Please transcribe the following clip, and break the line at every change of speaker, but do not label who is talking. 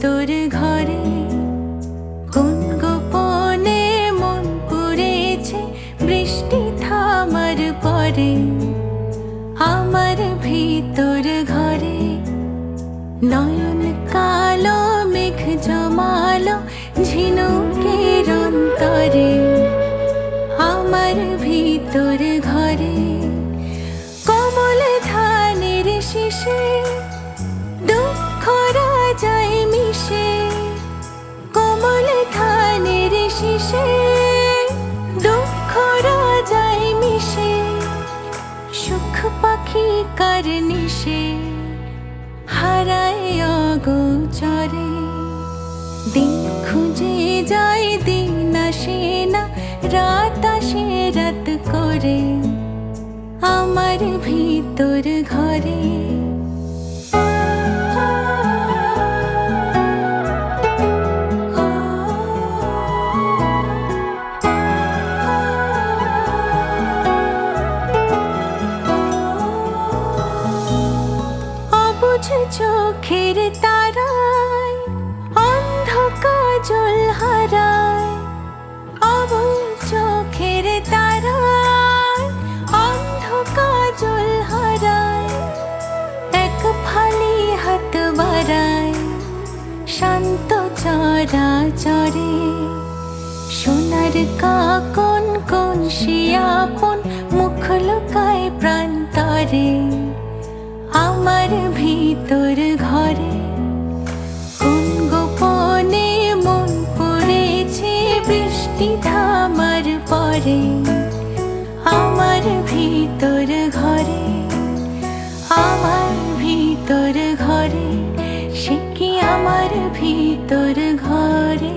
ভিতর ঘরে কোন গোপনে মন পড়েছে বৃষ্টি থামার পরে। আমার ভিতর ঘরে নয়ন কালো মেঘ জমালো ঝিনুকের অন্তরে। আমার ভিতর ঘরে কমল ধানের শীষে দুঃখরা যায় মিশে। কমল ধানের শীষে দুঃখরা যায় মিশে। সুখ পাখি কার নিশে হারায় অগোচরে। দিন খুঁজে যায় দিন আসে না, রাত আসে রাত করে। আমার ভিতর ঘরে অবুঝ চোখের তারায় অন্ধ কাজল হারায়। অবুঝ চোখের তারায় অন্ধ কাজল হারায়। এক ফালি হাত বাড়ায় শান্ত চরাচরে। সোনার কাকন কোন সে আপন মুখ লুকায় প্রান্তরে। আমার ভিতর ঘরে কোন গোপনে মন পড়েছে বৃষ্টি থামার পরে। আমার ভিতর ঘরে আমার ভিতর ঘরে সে কি আমার ভিতর ঘরে।